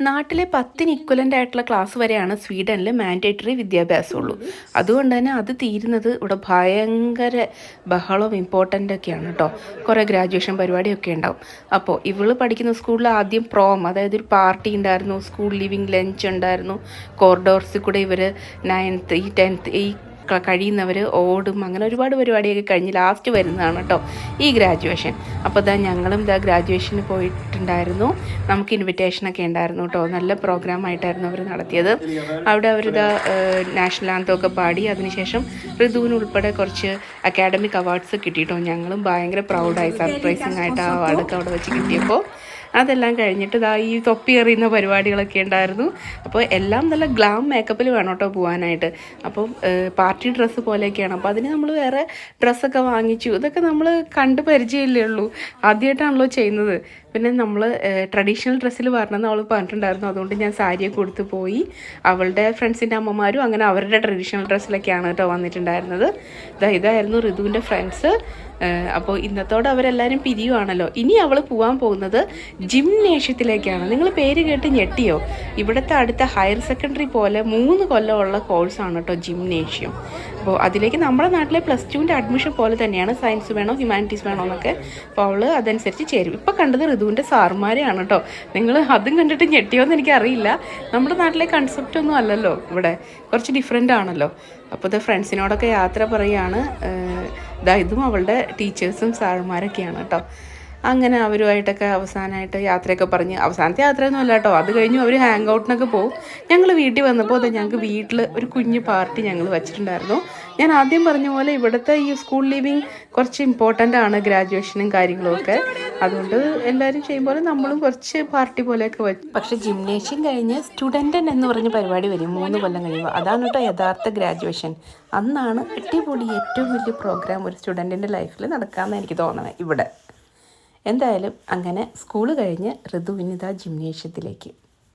നാട്ടിലെ 10ന് ഇക്വലൻ്റ് ആയിട്ടുള്ള ക്ലാസ് വരെയാണ് സ്വീഡനിൽ മാൻഡേറ്ററി വിദ്യാഭ്യാസമുള്ളൂ. അതുകൊണ്ട് തന്നെ അത് തീരുന്നത് ഇവിടെ ഭയങ്കര ബഹളവും ഇമ്പോർട്ടൻ്റ് ഒക്കെയാണ് കേട്ടോ. കുറേ ഗ്രാജുവേഷൻ പരിപാടിയൊക്കെ ഉണ്ടാവും. അപ്പോൾ ഇവൾ പഠിക്കുന്ന സ്കൂളിൽ ആദ്യം പ്രോം, അതായത് ഒരു പാർട്ടി ഉണ്ടായിരുന്നു, സ്കൂൾ ലിവിങ് ലഞ്ച് ഉണ്ടായിരുന്നു, കോറിഡോർസിൽ കൂടെ ഇവർ 9th 10th കഴിയുന്നവർ ഓടും, അങ്ങനെ ഒരുപാട് പരിപാടിയൊക്കെ കഴിഞ്ഞ് ലാസ്റ്റ് വരുന്നതാണ് കേട്ടോ ഈ ഗ്രാജുവേഷൻ. അപ്പോൾ ഞങ്ങളും ഗ്രാജുവേഷന് പോയിട്ടുണ്ടായിരുന്നു. നമുക്ക് ഇൻവിറ്റേഷനൊക്കെ ഉണ്ടായിരുന്നു കേട്ടോ. നല്ല പ്രോഗ്രാമായിട്ടായിരുന്നു അവർ നടത്തിയത്. അവിടെ അവരിതാ നാഷണൽ ആന്തമൊക്കെ പാടി. അതിനുശേഷം ഋതുവിന് ഉൾപ്പെടെ കുറച്ച് അക്കാഡമിക് അവാർഡ്സ് കിട്ടിയിട്ടോ. ഞങ്ങളും ഭയങ്കര പ്രൗഡായി, സർപ്രൈസിങ് ആയിട്ട് ആ അവാർഡൊക്കെ അവിടെ വെച്ച് കിട്ടിയപ്പോൾ. അതെല്ലാം കഴിഞ്ഞിട്ട് ഈ തൊപ്പി എറിയുന്ന പരിപാടികളൊക്കെ ഉണ്ടായിരുന്നു. അപ്പോൾ എല്ലാം നല്ല ഗ്ലാം മേക്കപ്പിൽ വേണം കേട്ടോ പോകാനായിട്ട്. അപ്പം പാർട്ടി ഡ്രസ്സ് പോലെയൊക്കെയാണ്. അപ്പോൾ അതിന് നമ്മൾ വേറെ ഡ്രസ്സൊക്കെ വാങ്ങിച്ചു. ഇതൊക്കെ നമ്മൾ കണ്ട് പരിചയമില്ലേ ഉള്ളൂ, ആദ്യമായിട്ടാണല്ലോ ചെയ്യുന്നത്. പിന്നെ നമ്മൾ ട്രഡീഷണൽ ഡ്രസ്സിൽ വരണമെന്ന് അവൾ പറഞ്ഞിട്ടുണ്ടായിരുന്നു. അതുകൊണ്ട് ഞാൻ സാരിയൊക്കെ കൊടുത്ത് പോയി. അവളുടെ ഫ്രണ്ട്സിൻ്റെ അമ്മമാരും അങ്ങനെ അവരുടെ ട്രഡീഷണൽ ഡ്രസ്സിലൊക്കെയാണ് കേട്ടോ വന്നിട്ടുണ്ടായിരുന്നത്. ഇതായിരുന്നു ഋതുവിൻ്റെ ഫ്രണ്ട്സ്. അപ്പോൾ ഇന്നത്തോടെ അവരെല്ലാവരും പിരിയുവാണല്ലോ. ഇനി അവൾ പോകാൻ പോകുന്നത് ജിംനേഷ്യത്തിലേക്കാണ്. നിങ്ങൾ പേര് കേട്ട് ഞെട്ടിയോ? ഇവിടുത്തെ അടുത്ത ഹയർ സെക്കൻഡറി പോലെ 3 കൊല്ലമുള്ള കോഴ്സാണ് കേട്ടോ ജിംനേഷ്യം. അപ്പോൾ അതിലേക്ക് നമ്മുടെ നാട്ടിലെ +2ൻ്റെ അഡ്മിഷൻ പോലെ തന്നെയാണ്. സയൻസ് വേണോ ഹ്യൂമാനിറ്റീസ് വേണോ എന്നൊക്കെ. അപ്പോൾ അവൾ അതനുസരിച്ച് ചേരും. ഇപ്പോൾ കണ്ടത് ഋതുവിൻ്റെ സാറുമാരെയാണ് കേട്ടോ. നിങ്ങൾ അതും കണ്ടിട്ട് ഞെട്ടിയോന്ന് എനിക്കറിയില്ല. നമ്മുടെ നാട്ടിലെ കൺസെപ്റ്റ് ഒന്നും അല്ലല്ലോ, ഇവിടെ കുറച്ച് ഡിഫറെൻ്റ് ആണല്ലോ. അപ്പോൾ ഇത് ഫ്രണ്ട്സിനോടൊക്കെ യാത്ര പറയുകയാണ്. ഇതും അവളുടെ ടീച്ചേഴ്സും സാറുമാരൊക്കെയാണ് കേട്ടോ. അങ്ങനെ അവരുമായിട്ടൊക്കെ അവസാനമായിട്ട് യാത്രയൊക്കെ പറഞ്ഞ്, അവസാനത്തെ യാത്രയൊന്നും അല്ല കേട്ടോ, അത് കഴിഞ്ഞു അവർ ഹാങ് ഔട്ടിനൊക്കെ പോകും. ഞങ്ങൾ വീട്ടിൽ വന്നപ്പോൾ ഞങ്ങൾക്ക് വീട്ടിൽ ഒരു കുഞ്ഞു പാർട്ടി ഞങ്ങൾ വെച്ചിട്ടുണ്ടായിരുന്നു. ഞാൻ ആദ്യം പറഞ്ഞ പോലെ ഇവിടുത്തെ ഈ സ്കൂൾ ലിവിങ് കുറച്ച് ഇമ്പോർട്ടൻ്റ് ആണ്, ഗ്രാജുവേഷനും കാര്യങ്ങളുമൊക്കെ. അതുകൊണ്ട് എല്ലാവരും ചെയ്യുമ്പോൾ നമ്മളും കുറച്ച് പാർട്ടി പോലെയൊക്കെ വെച്ചു. പക്ഷേ ജിംനേഷ്യം കഴിഞ്ഞ് സ്റ്റുഡൻ്റ് എന്ന് പറഞ്ഞ പരിപാടി വരും 3 കൊല്ലം കഴിയുമ്പോൾ. അതാണ് കേട്ടോ യഥാർത്ഥ ഗ്രാജുവേഷൻ. അന്നാണ് അടിപൊളി ഏറ്റവും വലിയ പ്രോഗ്രാം ഒരു സ്റ്റുഡൻറ്റിൻ്റെ ലൈഫിൽ നടക്കാമെന്ന് എനിക്ക് തോന്നണേ ഇവിടെ. എന്തായാലും അങ്ങനെ സ്കൂൾ കഴിഞ്ഞ് ഋതുവിനിതാ ജിംനേഷ്യത്തിലേക്ക്.